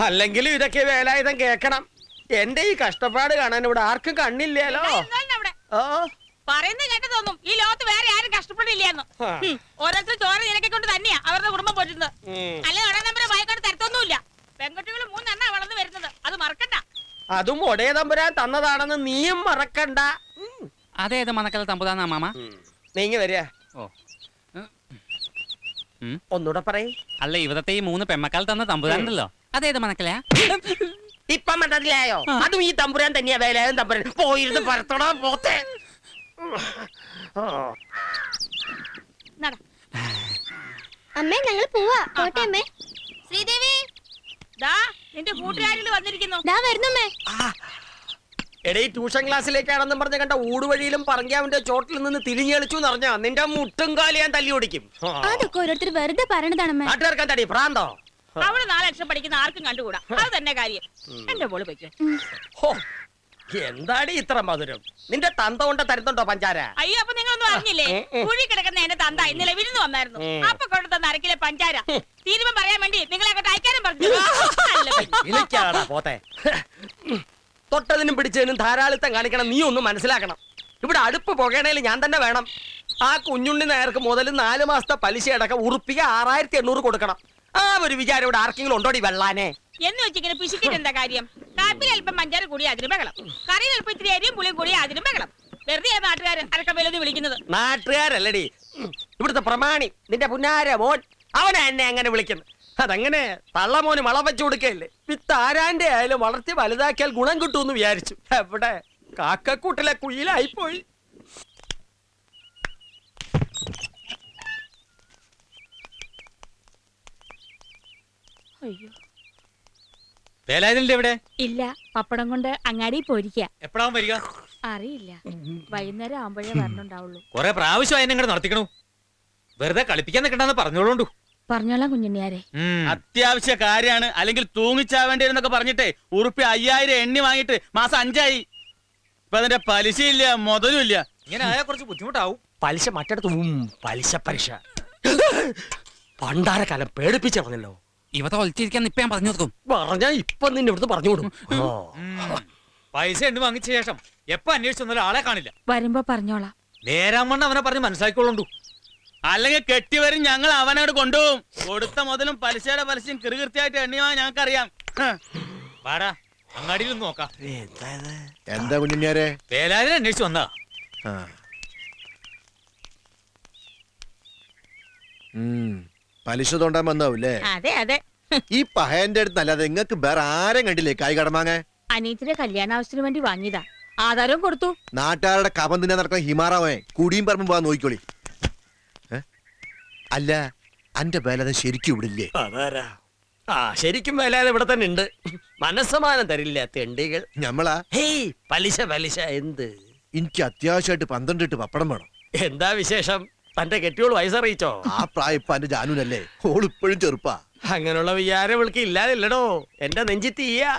അല്ലെങ്കിലും ഇതൊക്കെ വേലായുധം കേക്കണം. എന്റെ ഈ കഷ്ടപ്പാട് കാണാൻ ഇവിടെ ആർക്കും കണ്ണില്ലല്ലോ. പറയുന്നത് കേട്ട് തോന്നും ഈ ലോകത്ത് വേറെ ആരും കഷ്ടപ്പെടില്ലെന്ന്. ഓരോരുത്തർ ചോര നിലക്കൊണ്ട് തന്നെയാ അവരുടെ കുടുംബം പോറ്റുന്നത്. അല്ലെ ഒരേ നമ്പരെ ഭയങ്കര തരത്തൊന്നുമില്ല. പെൺകുട്ടികൾ 3 എണ്ണ വളർന്നു വരുന്നത്, അത് മറക്കണ്ട. അതും ഒടേ തമ്പുരാൻ തന്നതാണെന്ന് നീയും മറക്കണ്ട. അതേത് മനക്കൽ തമ്പുരാനാ മാമ? നീങ്ങി വരിക. ഒന്നൂടെ പറയ്. അല്ല, ഇവിടത്തെ ഈ 3 പെമ്മക്കാൽ തന്ന തമ്പുരാനുണ്ടല്ലോ, അതേത് മനക്കലാ? ഇപ്പൊ മനസ്സിലായോ? അതും ഈ തമ്പുരാൻ തന്നെയാ. വേലായുധം തമ്പുരാൻ പോയിരുന്ന് പരത്തടാ പോത്തെ. അമ്മേ ഞങ്ങൾ പോവാ. പോട്ടെ അമ്മേ. ശ്രീദേവി, ദാ നിന്റെ കൂട്ടുകാരിൽ വന്നിരിക്കുന്നു. ദാ വരുന്നമ്മേ. എടേ, ട്യൂഷൻ ക്ലാസ്സിലേക്കാണെന്നും പറഞ്ഞ കണ്ട ഊടുവഴിയിലും പറങ്കാവിന്റെ ചോട്ടിൽ നിന്ന് തിരിഞ്ഞു കളിച്ചു എന്നറിഞ്ഞാ നിന്റെ മുട്ടും കാലി ഞാൻ തല്ലി ഓടിക്കും. അതൊക്കെ ഓരോരുത്തർ വെറുതെ പറയണതാണമ്മേ. നാട്ടുകാർക്കാൻ തടി പ്രാന്തോ? അവള് 4 ലക്ഷം പഠിക്കുന്ന ആർക്കും കണ്ടുകൂടാ. അത് തന്നെ കാര്യം. എന്റെ മോള് പൊയ്ക്കോ. എന്താടി ഇത്ര മധുരം? നിന്റെ തന്ത കൊണ്ട് തരുന്നുണ്ടോ പഞ്ചാര? അയ്യോ, അപ്പൊ നിങ്ങളൊന്നും അറിഞ്ഞില്ലേ? കുഴി കിടക്കുന്ന എന്റെ തന്ത ഇന്നലെ വിരുന്ന് വന്നായിരുന്നു. അപ്പൊ കൊണ്ട് തന്ന അരക്കിലെ പഞ്ചാര തീരുമാനം പറയാൻ വേണ്ടി നിങ്ങളെ അങ്ങോട്ട് അയക്കാനും പറഞ്ഞു. പോത്തെ, തൊട്ടതിനും പിടിച്ചതിനും ധാരാളിത്തം കാണിക്കണം. നീ ഒന്നും മനസ്സിലാക്കണം. ഇവിടെ അടുപ്പ് പുകയണേൽ ഞാൻ തന്നെ വേണം. ആ കുഞ്ഞുണ്ണി നേർക്ക് മുതൽ 4 മാസത്തെ പലിശ അടക്കം ഉറുപ്പിക 6800 കൊടുക്കണം. ആ ഒരു വിചാരം ഇവിടെ ആർക്കെങ്കിലും ഉണ്ടോടി വെള്ളാനെ? എന്ന് വെച്ചിങ്ങനെ പിശുക്കിട്ട് എന്താ കാര്യം? കാപ്പിൽ അല്പം പഞ്ചാര കൂടി അതിന് ബഹളം, കറിയിൽ അല്പം ഇത്തിരി അരിയും പുളിയും കൂടി അതിനും ബഹളം. വെറുതെ നാട്ടുകാർ അരക്കമ്പേലൊന്ന് വിളിക്കുന്നത്. നാട്ടുകാരല്ലടി, ഇവിടുത്തെ പ്രമാണി നിന്റെ പുന്നാര മോൻ. അവനെ എന്നെ അങ്ങനെ വിളിക്കുന്നു. അതങ്ങനെ തള്ളമോന് വളം വെച്ചു കൊടുക്കല്ലേ. വിത്ത് ആരാന്റെ ആയാലും വളർത്തി വലുതാക്കിയാൽ ഗുണം കിട്ടുമെന്ന് വിചാരിച്ചു. എവിടെ കാക്കക്കൂട്ടിലെ കുയിലായിപ്പോയി. അയ്യോ, വേലായുധന്റെ എവിടെ? ഇല്ല, പപ്പടം കൊണ്ട് അങ്ങാടി പോയിരിക്കുക. എപ്പോഴാവും വരിക? അറിയില്ല, വൈകുന്നേരം ആവുമ്പോഴേ വരണുണ്ടാവുള്ളൂ. കൊറേ പ്രാവശ്യം അതിനെ നടത്തിക്കണു. വെറുതെ കളിപ്പിക്കാൻ നിൽക്കണ്ടെന്ന് പറഞ്ഞോളൂ. പറഞ്ഞോളാം കുഞ്ഞുണ്ണിയാരെ. അത്യാവശ്യ കാര്യമാണ്, അല്ലെങ്കിൽ തൂങ്ങിച്ചാവേണ്ടി എന്നൊക്കെ പറഞ്ഞിട്ടേ ഉറുപ്പി 5000 എണ്ണി വാങ്ങിയിട്ട് മാസം 5 ആയി. ഇപ്പൊ അതിന്റെ പലിശയില്ല, മുതലും ഇല്ല. ഇങ്ങനെ ആയാൽ കുറച്ച് ബുദ്ധിമുട്ടാവും. പലിശ മറ്റടുത്ത് പലിശ പലിശ പണ്ടാരക്കാലം പേടിപ്പിച്ച പറഞ്ഞല്ലോ. ഇവത്തെ ഒളിച്ചിരിക്കാൻ ഇപ്പൊ ഞാൻ പറഞ്ഞു കൊടുക്കും. പറഞ്ഞാ ഇപ്പൊ നിന്നെ ഇവിടുന്ന് പറഞ്ഞു കൊടുക്കും. പൈസ എണ്ണി വാങ്ങിച്ച ശേഷം എപ്പൊ അന്വേഷിച്ചൊന്നും ആളെ കാണില്ല. വരുമ്പോ പറഞ്ഞോളാം. നേരാമണ്ണം അവനെ പറഞ്ഞ് മനസ്സിലാക്കിക്കൊള്ളു. അല്ലെങ്കിൽ കെട്ടിവരും ഞങ്ങൾ അവനോട് കൊണ്ടുപോകും. കൊടുത്ത മുതലും പലിശയുടെ പലിശയും കൃത്യമായിട്ട് എണ്ണിയാ ഞങ്ങൾക്കറിയാം. വാടാ, അങ്ങാടിയിൽ ഒന്ന് നോക്കാം. എന്താ കുഞ്ഞിഞ്ഞാരെ? വേലായുധനെ അന്വേഷിച്ചു വന്നാ. പലിശ തോണ്ടാൻ വന്നാവൂല്ലേ? അതെ അതെ. ഈ പഹയന്റെ അടുത്ത് അല്ലാതെ നിങ്ങൾക്ക് വേറെ ആരും കണ്ടില്ലേ കായ് കടമാങ്ങ? അനീറ്റിന്റെ കല്യാണാവശ്യത്തിന് വേണ്ടി വാങ്ങിയതാ. ആധാരവും കൊടുത്തു. നാട്ടുകാരുടെ കപം തിന്നെ നടക്കുന്ന ഹിമാറാവേ കുടിയും പറമ്പ് പോവാൻ നോക്കിക്കോളി. അല്ല, അന്റെ വേലാതെ ശരിക്കും ഇവിടില്ലേ? അതാരാ? ശരിക്കും വേലാതെ ഇവിടെ തന്നെ ഉണ്ട്. മനസ്സമാനം തരില്ല തെണ്ടികൾ. ഞമ്മളാ? ഹേയ്, പലിശ പലിശ എന്ത്? എനിക്ക് അത്യാവശ്യമായിട്ട് 12 പപ്പടം വേണം. എന്താ വിശേഷം? തന്റെ കെട്ടിയോള് വയസ്സറിയിച്ചോ? ആ പ്രായം ഇപ്പൊ എന്റെ ജാനുനല്ലേ? ഓള് ഇപ്പോഴും ചെറുപ്പാ. അങ്ങനെയുള്ള വിചാരം വിളിക്ക് ഇല്ലാതില്ലടോ. എന്റെ നെഞ്ചി തീയാ.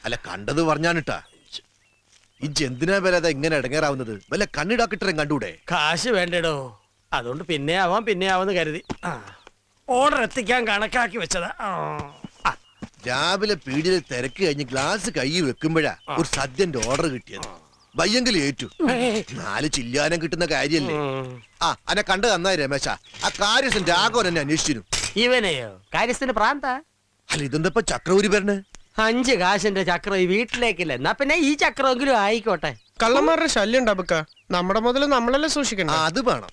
അല്ല, കണ്ടത് പറഞ്ഞാനിട്ടാ. ഈ എന്തിനാ വേലാതെ ഇങ്ങനെ ഇടങ്ങേറാവുന്നത്? വല്ല കണ്ണിടാക്കിട്ടരം കണ്ടൂടെ? കാശ് വേണ്ടടോ. അതുകൊണ്ട് പിന്നെ ആവാന്ന് കരുതി ഓർഡർ എത്തിക്കാൻ കണക്കാക്കി വെച്ചതാ. രാവിലെ പീടിയിൽ തിരക്ക് കഴിഞ്ഞ് ഗ്ലാസ് കൈ വെക്കുമ്പോഴാ ഒരു സദ്യന്റെ ഓർഡർ കിട്ടിയത്. വയ്യെങ്കിൽ ഏറ്റു. 4 ചില്ലാനം കിട്ടുന്ന കാര്യല്ലേ? അന്നെ കണ്ടു തന്നായി രമേശ. ആ കാര്യസ്ഥൻ രാഘവൻ എന്നെ അന്വേഷിച്ചിരുന്നു. ഇവനെയോ? കാര്യസ്ഥന് പ്രാന്ത? അല്ല, ഇതെന്തപ്പ ചക്രവൂരി പറഞ്ഞ്? 5 കാശിന്റെ ചക്രം ഈ വീട്ടിലേക്കില്ല. എന്നാ പിന്നെ ഈ ചക്രമെങ്കിലും ആയിക്കോട്ടെ. കള്ളന്മാരുടെ ശല്യം ഉണ്ടാവുക. നമ്മുടെ മുതൽ നമ്മളല്ലേ സൂക്ഷിക്കണം. അത് വേണം.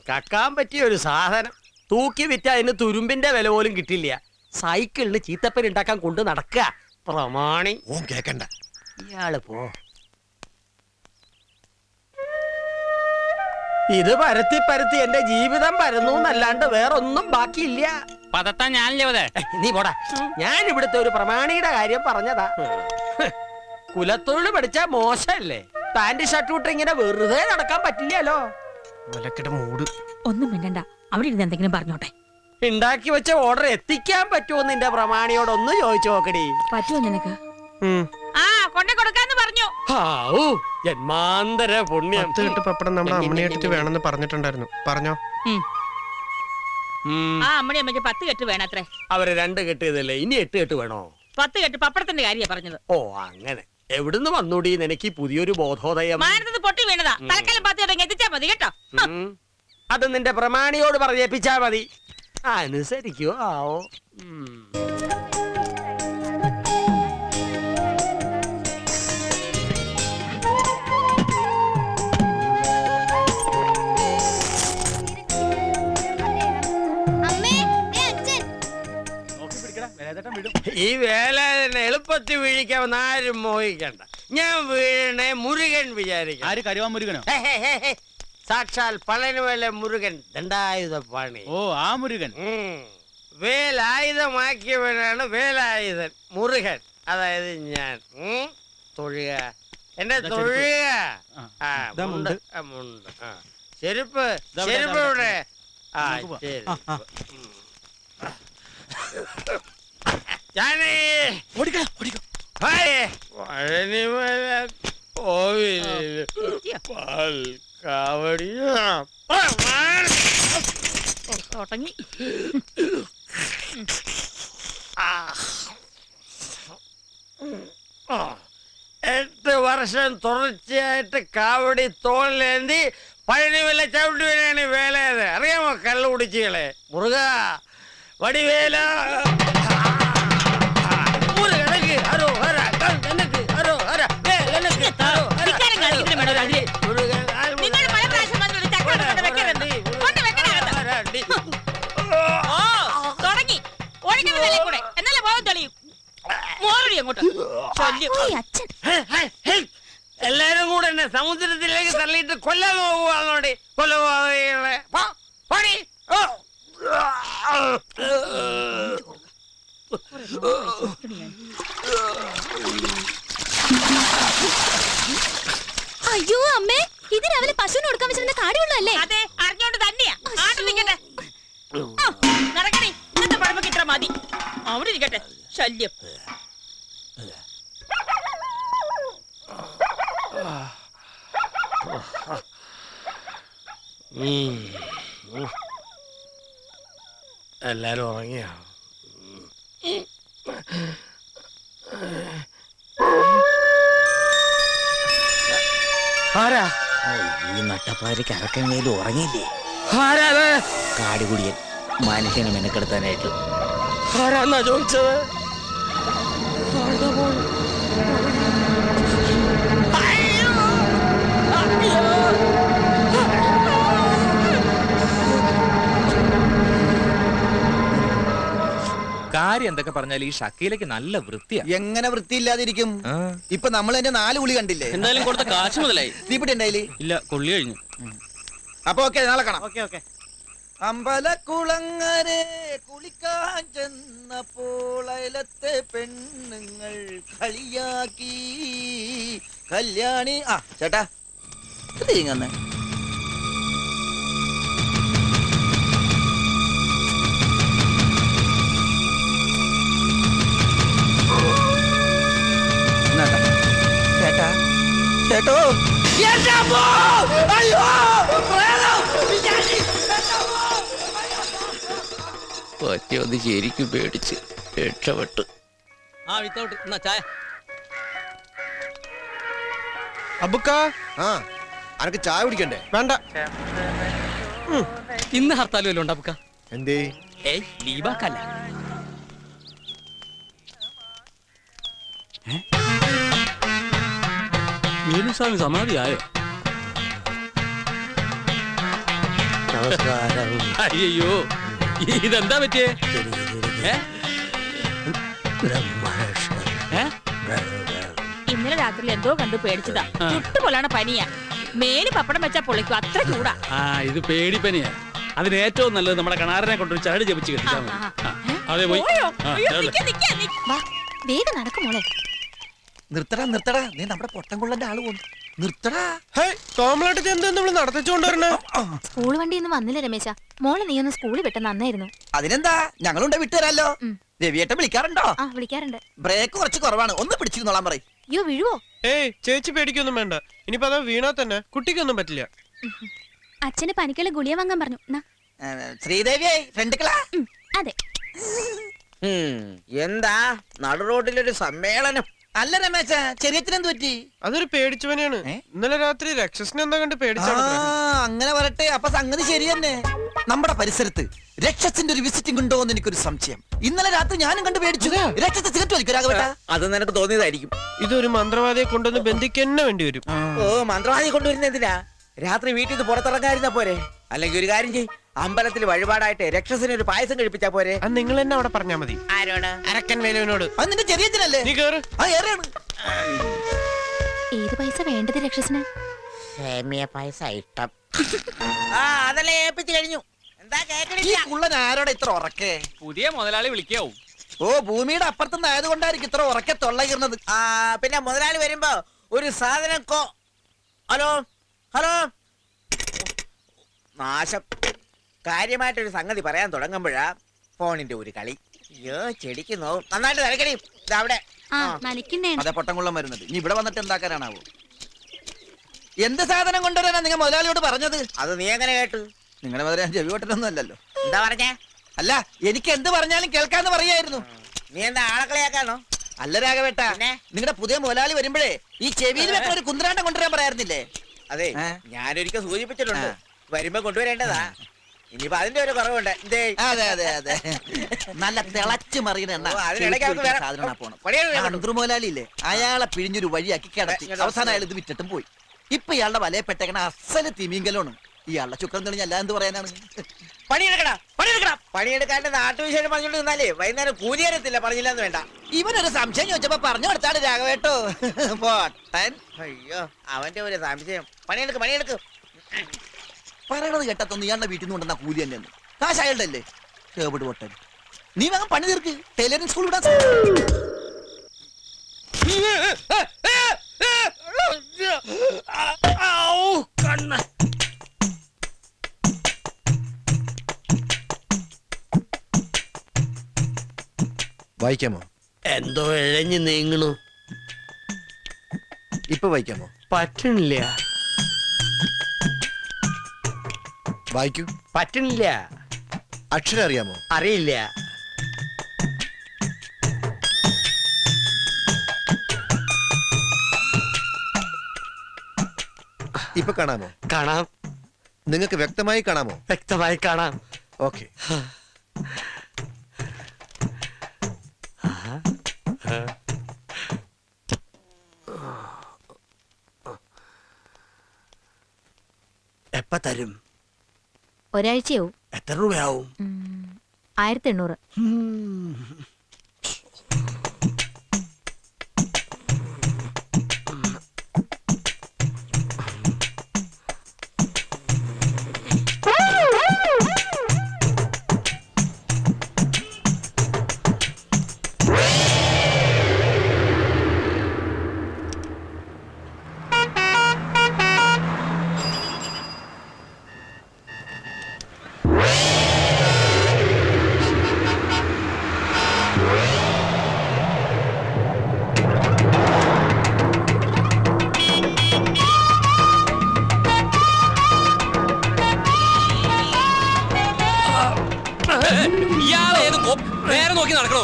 കക്കാൻ പറ്റിയ ഒരു സാധനം. തൂക്കി വിറ്റ അതിന് തുരുമ്പിന്റെ വില പോലും കിട്ടില്ല. സൈക്കിളിന് ചീത്തപ്പൻ ഉണ്ടാക്കാൻ കൊണ്ട് നടക്കുക പ്രമാണി. ഓൻ കേക്കണ്ട. ഇയാള് പോ. ഇത് പരത്തി പരത്തി എന്റെ ജീവിതം പരന്നു എന്നല്ലാണ്ട് വേറൊന്നും ബാക്കിയില്ല. പതത്താൻ ഞാനല്ലേ? നീ പോടാ. ഞാൻ ഇവിടുത്തെ ഒരു പ്രമാണിയുടെ കാര്യം പറഞ്ഞതാ. കുലത്തൊഴിൽ പഠിച്ച മോശല്ലേ? പാന്റ് ഷർട്ട് ഇട്ട് ഇങ്ങനെ വെറുതെ നടക്കാൻ പറ്റില്ലല്ലോ. ഒന്നും മിണ്ടണ്ട, അവിടെ ഇരുന്ന് എന്തെങ്കിലും പറഞ്ഞോട്ടെ. ഉണ്ടാക്കി വെച്ച ഓർഡർ എത്തിക്കാൻ പറ്റുമോ നിന്റെ പ്രമാണിയോടൊന്ന് ചോദിച്ചു നോക്കടി. പറ്റുമോ നിനക്ക്? കൊണ്ടേ കൊടുക്കാന്ന് പറഞ്ഞു. ജന്മാന്തര പുണ്യം. 10 പപ്പടം നമ്മുടെ അമ്മണിയെടുത്ത് വേണമെന്ന് പറഞ്ഞിട്ടുണ്ടായിരുന്നു. പറഞ്ഞോ? ആ അമ്മണി അമ്മയ്ക്ക് 10 കെട്ട് വേണത്രേ. അവര് 2 കെട്ടിയതല്ലേ, ഇനി 8 കെട്ട് വേണോ? 10 കെട്ട് പപ്പടത്തിന്റെ കാര്യ പറഞ്ഞത്. ഓ അങ്ങനെ. എവിടുന്ന് വന്നൂടി എനിക്ക് പുതിയൊരു ബോധോദയം? മാനത്ത് പൊട്ടി വീണതാ. തലക്കാലം 10 കെട്ട് എത്തിച്ചാ മതി കേട്ടോ. അത് നിന്റെ പ്രമാണിയോട് പറഞ്ഞേപ്പിച്ചാ മതി. അനുസരിക്കോ ആവോ. അമ്മേ ദേ അച്ഛൻ. ഈ വേല എളുപ്പത്തിൽ വീഴിക്കാമെന്ന് ആരും മോഹിക്കണ്ട. ഞാൻ വീണേ മുരുകൻ വിചാരിക്കാം. ആര് കരുവാ മുരുകനോ? സാക്ഷാൽ പളനിമല മുരുകൻ ദണ്ഡായുധ പാണി. ഓ ആ മുരുകൻ. വേലായുധമാക്കിയവനാണ് വേലായുധൻ മുരുകൻ. അതായത് ഞാൻ തൊഴുക, എന്നെ തൊഴുക. ആ മുണ്ട്, മുണ്ട്. ചെരുപ്പ്, ചെരുപ്പ് ഇവിടെ. ആ ശരി. ഞാനേ പഴനിമല കോവിലിൽ പാൽ കാവടിയാ തുടങ്ങി. 8 വർഷം തുടർച്ചയായിട്ട് കാവടി തോളിലേന്തി പഴനിമല ചവിട്ടി വീണാണ് വേലയത്. അറിയാമോ കള്ളു കുടിച്ചുകളെ? മുറുക വടിവേല മുരുകനക്ക് ഹരോഹര, കണ്ണനക്ക് ഹരോഹര, വേലനക്ക് ധിക്കാരം കാണിക്കുന്നതിന് മേലെ ഒരു അടി. നിങ്ങൾ പല പ്രാവശ്യം വന്നൊരു ചക്ക കൊണ്ട് വെക്കരുത്. കൊണ്ട് വെക്കണകത്ത്. ഓ തുടങ്ങി. ഒഴുകുന്ന തലയിൽ കൂടെ എന്നല്ല ബോധം തെളിയും. മോറടി അങ്ങോട്ട്. ശല്യം. ഓയ് അച്ഛൻ. എല്ലാരും കൂടെ എന്നെ സമുദ്രത്തിലേക്ക് തള്ളിയിട്ട് കൊല്ലാൻ പോകുവാന്നോടി. കൊല്ലപോകളെ പണി. അയ്യോ അമ്മേ, ഇത് രാവിലെ പശുവിന് കൊടുക്കാൻ വെച്ചിരുന്ന കാടിയുള്ളതല്ലേ? അതെ, അറിഞ്ഞോണ്ട് തന്നെയാ. ആട്ടം നിൽക്കട്ടെ. നടക്കണേ. ഇന്നത്തെ പഴമക്ക് ഇത്ര മതി. അവിടെ ഇരിക്കട്ടെ. ശല്യം. എല്ലാരും ഉറങ്ങിയോ? ആരാ ഈ നട്ടപ്പാതിരിക്ക് അറക്കങ്ങയിലും ഉറങ്ങിയില്ലേ? ആരാ കാടുകുടിയൻ മനുഷ്യനെ മെനക്കെടുത്താനായിട്ട്. ആരാന്നാ ചോദിച്ചത്? കാര്യം എന്തൊക്കെ പറഞ്ഞാലും ഈ ഷക്കീലക്ക് നല്ല വൃത്തിയാ. എങ്ങനെ വൃത്തിയില്ലാതിരിക്കും? ഇപ്പൊ നമ്മൾ എന്റെ 4 കുളി കണ്ടില്ലേ? എന്തായാലും കൊടുത്ത കാശ് മുതലായി. തീപ്പിട്ടി ഉണ്ടായില്ലേ? ഇല്ല, കൊള്ളി കഴിഞ്ഞു. അപ്പൊ ഓക്കെ, നാളെ കാണാം. അമ്പലക്കുളങ്ങരെ കുളിക്കാൻ ചെന്നപ്പോൾ അയലത്തെ പെണ്ണുങ്ങൾ കളിയാക്കി കല്യാണി. ആ ചേട്ടാ ഇങ്ങനെ ചേട്ടാ ചേട്ടോ ഒറ്റ ശരിക്കും പേടിച്ച് രക്ഷപ്പെട്ടു. ആ വിത്തൗട്ട് എന്നാ ചായ. അബുക്ക ആ അനക്ക് ചായ കുടിക്കണ്ടേ? വേണ്ട. ഇന്ന് ഹർത്താലും വല്ലതും ഉണ്ടാ? എന്തേ? ഏയ് ലീവാക്കല്ല. മീനുസ്വാമി സമാധിയായോ? നമസ്കാരം. അയ്യോ ഇതെന്താ പറ്റിയേ? ഇന്നലെ രാത്രി എന്തോ കണ്ടു പേടിച്ചതാ. ചുട്ടുകൊള്ളാണ് പനിയാ. മേല് പപ്പടം വെച്ചാ പൊളിക്കും. അത്ര ചൂടാ. ആ ഇത് പേടിപ്പനിയാ. അതിന് ഏറ്റവും നല്ലത് നമ്മുടെ കണാരനെ കൊണ്ടൊരു ചരട് ജപിച്ച് കെട്ടിച്ചാൽ മതി. അതെ പോയി. പോയോ? അയ്യോ, നിക്ക്, നിക്ക്, നിക്ക്. വാ വേഗം നടക്കുമോളെ. നിർത്തടാ നിർത്തടാ, നീ നമ്മുടെ പൊട്ടൻകുള്ളന്റെ ആള് പോന്നു. നിർത്തടാ. ഹേ കോമളായിട്ട് എന്താ നമ്മൾ നടത്തിച്ചോണ്ടരണേ? സ്കൂൾ വണ്ടി ഒന്നും വന്നില്ല രമേശ. മോളെ നീ ഒന്ന് സ്കൂളിൽ വിട്ട നന്നായിരുന്നു. അതിനെന്താ, ഞങ്ങളുണ്ട് വിട്ടുതരാലോ. രവിയേട്ടൻ വിളിക്കാറുണ്ടോ? ആ വിളിക്കാറുണ്ട്. ബ്രേക്ക് കുറച്ച് കുറവാണ്, ഒന്ന് പിടിച്ചിരുന്നോളാൻ പറയും. അയ്യോ വീഴുവോ? ഏയ് ചേച്ചി പേടിക്കൊന്നും വേണ്ട. ഇനിയിപ്പോ അതാ വീണാ തന്നെ കുട്ടിക്കൊന്നും പറ്റില്ല. അച്ഛന് പനിക്കുള്ള ഗുളിയ വാങ്ങാൻ പറഞ്ഞു. ശ്രീദേവിയായി ഫ്രണ്ടുക്കളാ അതെ. എന്താ നടു റോഡിലൊരു സമ്മേളനം? അല്ല രമേശ ചെറിയച്ഛനെന്ത് പറ്റി? അതൊരു പേടിച്ചവനെയാണ്. ഇന്നലെ രാത്രി രക്ഷസിനെ എന്താ കണ്ട് ആ, പേടിച്ചാണ്. അങ്ങനെ വരട്ടെ. അപ്പൊ സംഗതി ശരി തന്നെ. നമ്മുടെ പരിസരത്ത് രക്ഷസിന്റെ ഒരു വിസിറ്റിംഗ് ഉണ്ടോ എന്ന് എനിക്കൊരു സംശയം. ഇന്നലെ രാത്രി ഞാനും കണ്ട് പേടിച്ചു. രക്ഷസ് സിഗരറ്റ് വലിക്കും രാഘവേട്ട. അത് നിനക്ക് തോന്നിയതായിരിക്കും. ഇതൊരു മന്ത്രവാദിയെ കൊണ്ടൊന്ന് ബന്ധിക്കന്നെ വേണ്ടി വരും. ഓ, മന്ത്രവാദി കൊണ്ടുവരുന്ന എന്തിനാ? രാത്രി വീട്ടിൽ നിന്ന് പുറത്തിറങ്ങാതിരുന്ന പോരെ? അല്ലെങ്കിൽ ഒരു കാര്യം ചെയ്, അമ്പലത്തിൽ വഴിപാടായിട്ട് രക്ഷസിന് ഒരു പായസം കഴിപ്പിച്ചാ പോരെ? അത് നിങ്ങൾ തന്നെ അവിടെ പറഞ്ഞാ മതി. ആരോട്? അരക്കൻ വേലുവിനോട്. അത് നിന്റെ ചെറിയച്ഛനല്ലേ? നീ കേറ്. ആ ഏറെയാണ്. ഏത് പൈസ വേണ്ടത് രക്ഷസിന്? സേമിയ പായസം ഇഷ്ടം. ആ, അതെല്ലാം ഏൽപ്പിച്ചു കഴിഞ്ഞു. എന്താ ഈ കേക്കണില്ല? കുള്ളൻ ആരോടെ ഇത്ര ഉറക്കേ? പുതിയ മുതലാളി വിളിക്കാവും. ഓ, ഭൂമിയുടെ അപ്പുറത്തുനിന്ന് ആയതുകൊണ്ടായിരിക്കും ഇത്ര ഉറക്കെ തൊള്ളയിരുന്നത്. ആ, പിന്നെ മുതലാളി വരുമ്പോ ഒരു സാധനം ഹലോ ഹലോ, നാശം. കാര്യമായിട്ടൊരു സംഗതി പറയാൻ തുടങ്ങുമ്പോഴാ ഫോണിന്റെ ഒരു കളി. അയ്യോ, ചെടിക്ക് നോവും. നന്നായിട്ട് തിരക്കടി. അവിടെ അതെ, പൊട്ടംകുള്ളം വരുന്നത്. ഇനി ഇവിടെ വന്നിട്ട് എന്താക്കാനാണാവോ? എന്ത് സാധനം കൊണ്ടുവരാനാ നിങ്ങൾ മുതലാളിയോട് പറഞ്ഞത്? അത് നീ എങ്ങനെ കേട്ടു? നിങ്ങളുടെ മുതലാളി ചെവി പൊട്ടനൊന്നും അല്ലല്ലോ. എന്താ പറഞ്ഞേ? അല്ല, എനിക്ക് എന്ത് പറഞ്ഞാലും കേൾക്കാന്ന് പറയായിരുന്നു. നീ എന്താ ആളക്കളിയാക്കാണോ? അല്ല രാഘവേട്ട, പിന്നെ? നിങ്ങളുടെ പുതിയ മുതലാളി വരുമ്പോഴേ ഈ ചെവിയിൽ വെക്കുന്ന ഒരു കുന്ത്രാണ്ടം കൊണ്ടുവരാൻ പറയാറുന്നില്ലേ? അതെ, ഞാനൊരിക്കൽ സൂചിപ്പിച്ചിട്ടുണ്ട്. വരുമ്പോ കൊണ്ടുവരേണ്ടതാ. ഇനിയിപ്പോ അതിന്റെ ഒരു കുറവുണ്ട്. എന്തേ? അതെ അതെ അതെ, നല്ല തിളച്ചു മറിയുന്ന എണ്ണ ഓ, അതിനിടയ്ക്ക് അവർക്ക് വേറെ സാധനം പോണം. പണിയാണ് വേണ്ടത്. അന്തർ മുതലാളി ഇല്ലേ, അയാളെ പിഴിഞ്ഞൊരു വഴിയാക്കി കിടത്തി. അവസാനം അയാൾ ഇത് വിറ്റിട്ടും പോയി. ഇപ്പൊ ഇയാളുടെ വലയപ്പെട്ടേക്കണ അസല് തിമിങ്കലാണ്. ഇയാളുടെ ചുക്രം തെളിഞ്ഞ അല്ല എന്ത് പറയാനാണ്? പണിയെടുക്കാണ്ട് നാട്ടുവിശേഷം പറഞ്ഞോണ്ട് നിന്നാലേ വൈകുന്നേരം കൂലി തരത്തില്ല. പറഞ്ഞില്ലെന്ന് വേണ്ട. ഇവനൊരു സംശയം ചോദിച്ചപ്പോ പറഞ്ഞു കൊടുത്താണ് രാഘവേട്ടോ. പോട്ടൻ അയ്യോ, അവന്റെ ഒരു സംശയം. പണിയെടുക്ക്. പറയണത് കേട്ടത്തൊന്നും ഇയാളുടെ വീട്ടിൽ നിന്ന് കൊണ്ടുവന്ന കൂലി തന്നെയാണ്. കാശ് അയാളുടെ അല്ലേ? കേബിട് പൊട്ടൻ. നീ വേഗം പണി തീർക്ക്. ടൈലറിംഗ് സ്കൂൾ വിടാൻ കണ്ണ്. വായിക്കാമോ? എന്തോ ഇഴഞ്ഞു നീങ്ങണു. ഇപ്പൊ വായിക്കാമോ? പറ്റണില്ല. വായിക്കൂ. പറ്റണില്ല. അക്ഷരം അറിയാമോ? അറിയില്ല. ഇപ്പൊ കാണാമോ? കാണാം. നിങ്ങൾക്ക് വ്യക്തമായി കാണാമോ? വ്യക്തമായി കാണാം. ഓക്കെ. എപ്പ തരും? ഒരാഴ്ചയാവും. എത്ര രൂപയാവും? 1800. ഇയാളേത് നേരെ നോക്കി നടക്കണോ?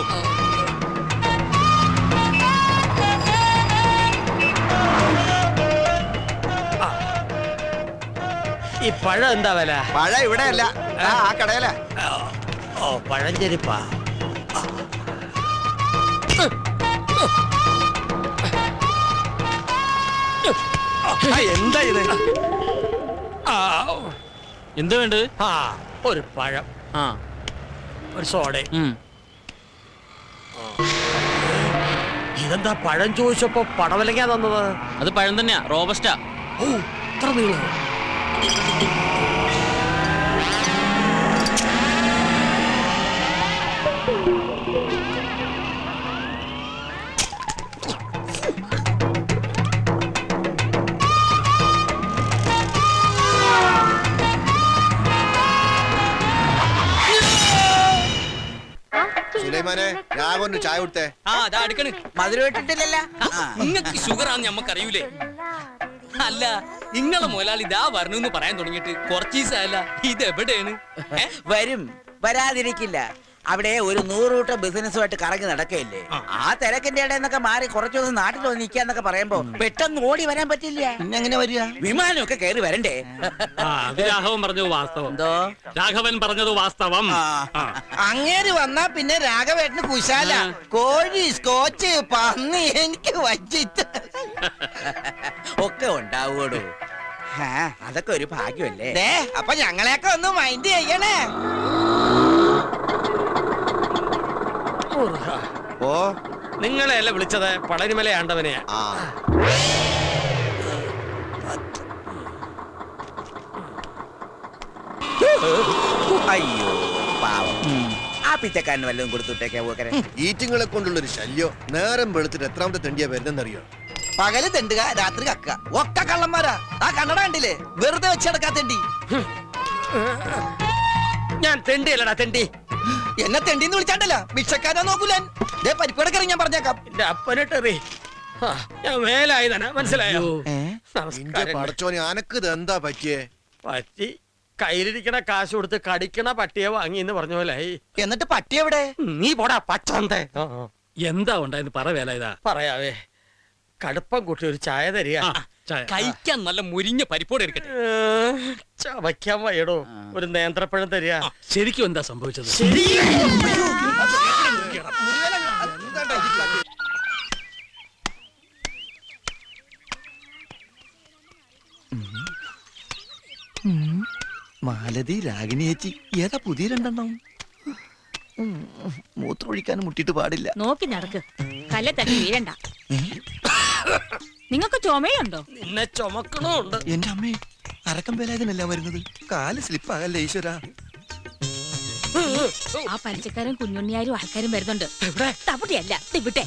ഈ പഴം എന്താ വില? മഴ ഇവിടെ അല്ല, ആ കടയില. ഓ, പഴഞ്ചെരിപ്പാ. എന്താ ഇത്? എന്ത് വേണ്ടത്? ആ, ഒരു പഴം, ആ, ഒരു സോഡ. ഇതെന്താ പഴം ചോദിച്ചപ്പോ പടവലങ്ങാ തന്നത്? അത് പഴം തന്നെയാ, റോബസ്റ്റാ. ഓ, ഇത്ര നീളം. സുലൈമാനെ, രാഘവന് ചായ കൊടുത്തേ. ആ, അതാ അടുക്കണ്. മധുരം ഇട്ടിട്ടില്ലല്ലോ. നിങ്ങൾക്ക് ഷുഗർ ആണെന്ന് ഞമ്മക്ക് അറിയൂലേ? അല്ല, നിങ്ങളെ മുതലാളി ഇതാ വരണെന്ന് പറയാൻ തുടങ്ങിയിട്ട് കുറച്ച് ദിവസമല്ല ഇത് എവിടെയാണ് വരും, വരാതിരിക്കില്ല. അവിടെ ഒരു 100 കൂട്ടം ബിസിനസ്സുമായിട്ട് കറങ്ങി നടക്കയില്ലേ? ആ തിരക്കിന്റെ ഇടയിൽ നിന്നൊക്കെ മാറി കുറച്ചു ദിവസം നാട്ടിൽ വന്ന് നിൽക്കാന്നൊക്കെ പറയുമ്പോ പെട്ടെന്ന് ഓടി വരാൻ പറ്റില്ല. പിന്നെ എങ്ങനെ വരിക? വിമാനമൊക്കെ കയറി വരണ്ടേ? രാഘവൻ പറഞ്ഞത് വാസ്തവം. എന്തോ രാഘവൻ പറഞ്ഞത് വാസ്തവം. അങ്ങേര് വന്നാ പിന്നെ രാഘവേട്ടന് കുശാല. കോഴി, സ്കോച്ച്, പന്നി എനിക്ക് വച്ചിട്ട് ഒക്കെ ഉണ്ടാവൂടോ. അതൊക്കെ ഒരു ഭാഗ്യമല്ലേ? അപ്പൊ ഞങ്ങളെയൊക്കെ ഒന്ന് മൈൻഡ് ചെയ്യണേ. ഓ നിങ്ങളെയല്ല വിളിച്ചത്, പളനിമല ആണ്ടവനെയാ. അയ്യോ പാവം. ആ പിച്ചക്കാരന് വല്ലതും കൊടുത്തുട്ടേക്കാ പോക്കരെ. ഈറ്റിങ്ങളെ കൊണ്ടുള്ള ഒരു ശല്യം. നേരം വെളുത്തിട്ട് എത്രാമത്തെ തെണ്ടിയാ വരുന്നെന്നറിയോ? പകല് തെണ്ടുക, രാത്രി കക്ക. ഒക്കെ കള്ളന്മാരാ. ആ കണ്ണട കണ്ടില്ലേ? വെറുതെ വെച്ചെടുക്കാ തെണ്ടി. ഞാൻ തെണ്ടിയല്ലടാ തെണ്ടി. എന്നെ തെണ്ടിന്ന് വിളിച്ചാണ്ടല്ല, ഭിക്ഷക്കാരാ നോക്കൂലൻ. പരിപ്പടക്കറി ഞാൻ പറഞ്ഞേക്കാം. എന്റെ അപ്പനെട്ടറി ഞാൻ മേലായതന, മനസ്സിലായോ? നിന്റെ പടച്ചോനെ, അനക്ക് ഇത് എന്താ പറ്റിയേ? പറ്റി കയ്യിലിരിക്കണ കാശ് കൊടുത്ത് കടിക്കണ പട്ടിയെ വാങ്ങി എന്ന് പറഞ്ഞ പോലായി. എന്നിട്ട് പട്ടി എവിടെ? നീ പോടാ പച്ചന്തേ. എന്താ ഉണ്ടായെന്ന് പറ വേല ഇതാ. പറയാവേ, കടുപ്പം കൂട്ടി ഒരു ചായ തരിക. കഴിക്കാൻ നല്ല മുരിഞ്ഞ പരിപ്പോടെ എടുക്കട്ടെ. ചവയ്ക്കാൻ വയ്യടോ, ഒരു നേന്ത്രപ്പഴം തരിക. ശരിക്കും എന്താ സംഭവിച്ചത്? മാലതി, രാഗിണി ചേച്ചി, ഏതാ പുതിയ രണ്ടെണ്ണം? മൂത്രമൊഴിക്കാനും മുട്ടിട്ട് പാടില്ല. നോക്കി നടക്ക്, കല്ല തട്ടി വീഴണ്ട. നിങ്ങൾക്ക് ചുമയുണ്ടോ? നിന്നെ ചുമക്കണുണ്ട്. എന്റെ അമ്മേ, അരക്കം വേലായതിനല്ല വരുന്നത്. കാല് സ്ലിപ്പാകല്ലേ ഈശ്വര. ആ പലിച്ചക്കാരൻ കുഞ്ഞുണ്ണിയാരും ആൾക്കാരും വരുന്നുണ്ട്. തപ്പുട്ടിയല്ല, ഇവിടെ.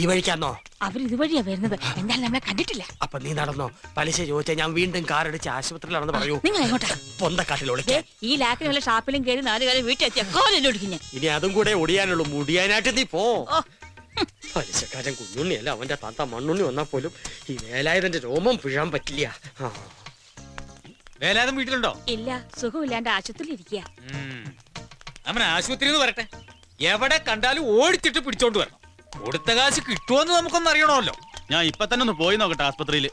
ഈ വഴിക്കാന്നോ? അവർ ഇതുവഴിയാ വരുന്നത്. എന്തായാലും നമ്മളെ കണ്ടിട്ടില്ല. അപ്പൊ നീ നടന്നോ? പലിശ ചോദിച്ചാ ഞാൻ വീണ്ടും കാറടിച്ച് ആശുപത്രിയിലാണെന്ന് പറയൂ. നിങ്ങൾ എങ്ങോട്ടാ? പൊന്തക്കാട്ടിൽ ഒളിക്കാൻ. ഈ ലാക്കിനുള്ള ഷാപ്പിലും കയറി 4 കാലം വീട്ടിലെത്തിയ കോലൊടിക്കും ഞാൻ. ഇനി അതും കൂടെ ഒടിയാനുള്ളൂ. മുടിയാനായിട്ട് നീ പോ. പലിശക്കാരൻ കുഞ്ഞുണ്ണിയല്ല, അവന്റെ താത്ത മണ്ണുണ്ണി വന്നാ പോലും ഈ വേലായുധന്റെ രോമം പിഴാൻ പറ്റില്ല. വേലാതം വീട്ടിലുണ്ടോ? ഇല്ല, സുഖമില്ലാണ്ട് ആശുപത്രിയിൽ ഇരിക്കുക. അവൻ ആശുപത്രിയിൽ വരട്ടെ. എവിടെ കണ്ടാലും ഓടിച്ചിട്ട് പിടിച്ചോണ്ട് വരണം. കൊടുത്ത കാശ് കിട്ടുമോന്ന് നമുക്കൊന്നും അറിയണമല്ലോ. ഞാൻ ഇപ്പൊ തന്നെ ഒന്ന് പോയി നോക്കട്ടെ ആസ്പത്രിയില്.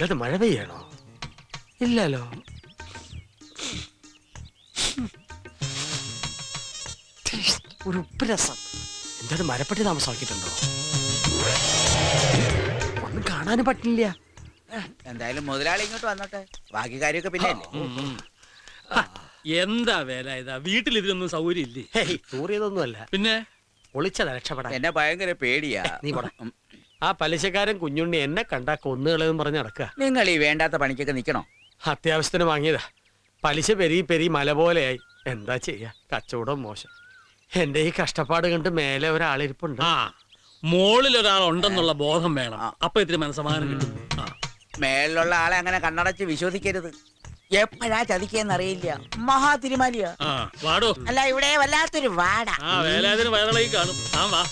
ഇത് മഴ പെയ്യണോ? ഇല്ലല്ലോ. ഒരു ഉപ്പുരസം. എന്താണ് മരപ്പെട്ടി താമസമാക്കിയിട്ടുണ്ടോ? ഒന്നും കാണാനും പറ്റില്ല. എന്തായാലും മുതലാളി ഇങ്ങോട്ട് വന്നോട്ടെ, ബാക്കി കാര്യമൊക്കെ പിന്നെ അല്ലേ. എന്താ വേല ഇതാ, വീട്ടിൽ ഇതിനൊന്നും സൗകര്യം ഇല്ലേ? തൂറിയതൊന്നുമല്ല, പിന്നെ ഒളിച്ചതാ രക്ഷപ്പെടാൻ. എന്നെ ഭയങ്കര പേടിയാ. നീ പോടാ. ആ പലിശക്കാരൻ കുഞ്ഞുണ്ണി എന്നെ കണ്ടാ കൊന്നുകളെന്ന് പറഞ്ഞ് നടക്കുക. നിങ്ങൾ ഈ വേണ്ടാത്ത പണിക്കൊക്കെ നിക്കണോ? അത്യാവശ്യത്തിന് വാങ്ങിയതാ. പലിശ പെരി മല പോലെയായി. എന്താ ചെയ്യാ, കച്ചവടം മോശം. എന്റെ ഈ കഷ്ടപ്പാട് കണ്ട് മേലെ ഒരാളിരിപ്പുണ്ട്. ആ, മോളിൽ ഒരാൾ ഉണ്ടെന്നുള്ള ബോധം വേണം. അപ്പൊ ഇത്തിരി മനസ്സമാധാനം കിട്ടും. മേളിലുള്ള ആളെ അങ്ങനെ കണ്ണടച്ച് വിശ്വസിക്കരുത്. എപ്പോഴാ ചതിക്കെന്നറിയില്ല. മഹാ തിരുമാലിയാ. വാടോ. അല്ല, ഇവിടെ വല്ലാത്തൊരു വാട. ആ വേലാതിന് വയറിളകി കാണും. ആ വാ.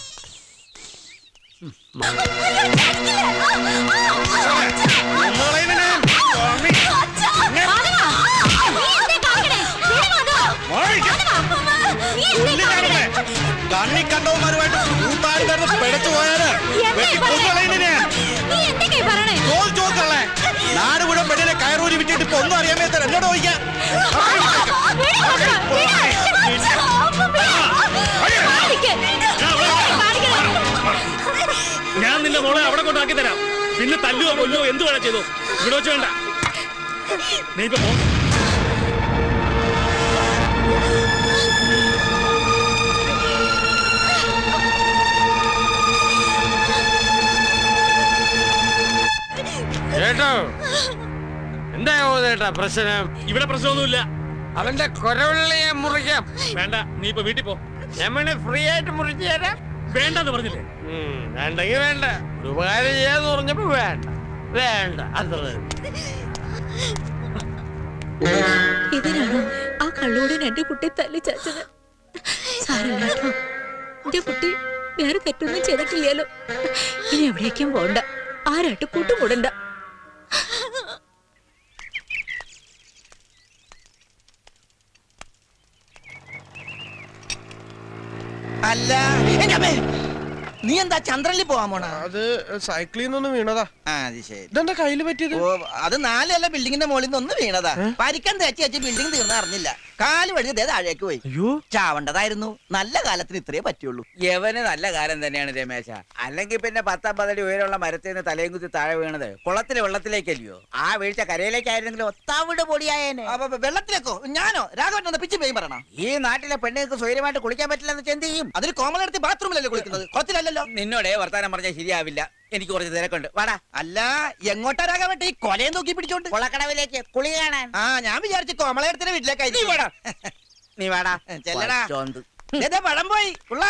കണ്ണി കണ്ടവന്മാരുമായിട്ട് പിടച്ചു പോയാല് നാട് മുഴുവൻ പെണ്ണിനെ കയറൂരി വിട്ടിട്ട് ഇപ്പൊ ഒന്നും അറിയാൻ മേത്ത എന്നോട് ചോദിക്കാം. ഞാൻ നിന്റെ മോളെ അവിടെ കൊണ്ടാക്കി തരാം. പിന്നെ തല്ലുവോ കൊല്ലോ എന്ത് വേണം ചെയ്തോ. ഇവിടെ വെച്ച് വേണ്ട. നീ ഇപ്പൊ പോ. കേട്ടോ? എന്തായോ ചേട്ടാ പ്രശ്നം? ഇവിടെ പ്രശ്നമൊന്നുമില്ല. അവന്റെ കൊരവള്ളിയെ മുറിക്കാം. വേണ്ട, നീ ഇപ്പൊ വീട്ടിൽ പോ. ഞമ്മള് ഫ്രീ ആയിട്ട് മുറിച്ചു തരാം. വേണ്ടെന്ന് പറഞ്ഞില്ലേ? വേണ്ടെങ്കിൽ വേണ്ട. ഒരു ഉപകാരം ചെയ്യാന്ന് പറഞ്ഞപ്പോ വേണ്ട വേണ്ട അത്ര. ഇതിനാണോ ആ കള്ളോടെ 2 കുട്ടി തല്ലി ചാച്ചത്? സാരമില്ല കേട്ടോ, എന്റെ കുട്ടി വേറെ തെറ്റൊന്നും ചെയ്തിട്ടില്ലല്ലോ. ഇനി എവിടേക്കും പോണ്ട, ആരായിട്ട് കൂട്ടുകൂടണ്ട. അല്ല എന്റെ അമ്മേ, നീ എന്താ ചന്ദ്രനിൽ പോവാൻ പോണ? അത് സൈക്കിളിൽ നിന്നൊന്ന് വീണതാ. ആ അത് ശരി. ഇതെന്താ കയ്യില് പറ്റിയത്? ഓ അത് 4 നില ബിൽഡിങ്ങിന്റെ മുകളിൽ നിന്ന് ഒന്ന് വീണതാ. പരിക്കൻ തേച്ച് വെച്ച് ബിൽഡിംഗ് തീർന്ന അറിഞ്ഞില്ല. കാല് വഴി ദേ താഴേക്ക് പോയി. അയ്യോ, ചാവണ്ടതായിരുന്നു. നല്ല കാലത്തിന് ഇത്രേ പറ്റുള്ളൂ. യവന് നല്ല കാലം തന്നെയാണ് രമേശ. അല്ലെങ്കിൽ പിന്നെ 10-50 അടി ഉയരമുള്ള മരത്തിൽ നിന്ന് തലയും കുത്തി താഴെ വീണത് കുളത്തിലെ വെള്ളത്തിലേക്കല്ലയോ? ആ വീഴ്ച കരയിലേക്കായിരുന്നെങ്കിലും ഒത്താവിട് പൊടിയായേനെ. അപ്പൊ വെള്ളത്തിലേക്കോ? ഞാനോ? രാഘവൻ പിച്ചും പേയും പറയണം. ഈ നാട്ടിലെ പെണ്ണുങ്ങൾക്ക് സ്വൈര്യമായിട്ട് കുളിക്കാൻ പറ്റില്ലെന്ന് വെച്ചാൽ എന്ത് ചെയ്യും? അതിന് കോമലെടുത്ത് ബാത്റൂമിലല്ലേ കുളിക്കുന്നത്, കുളത്തിലല്ലല്ലോ. നിന്നോടേ വർത്താനം പറഞ്ഞാൽ ശരിയാവില്ല. എനിക്ക് കുറച്ച് തിരക്കുണ്ട്. വാടാ. അല്ല എങ്ങോട്ടാ രാഘവൻ ഈ കൊലയും തൂക്കി പിടിച്ചോണ്ട്? കുളക്കടവിലേക്ക് കുളി കാണാൻ. ആ ഞാൻ വിചാരിച്ചു കോമളയുടെ വീട്ടിലേക്കായി. നീ വാടാ. ചെല്ലടാ. ചോന്ത്. പഴം പോയി ഉള്ള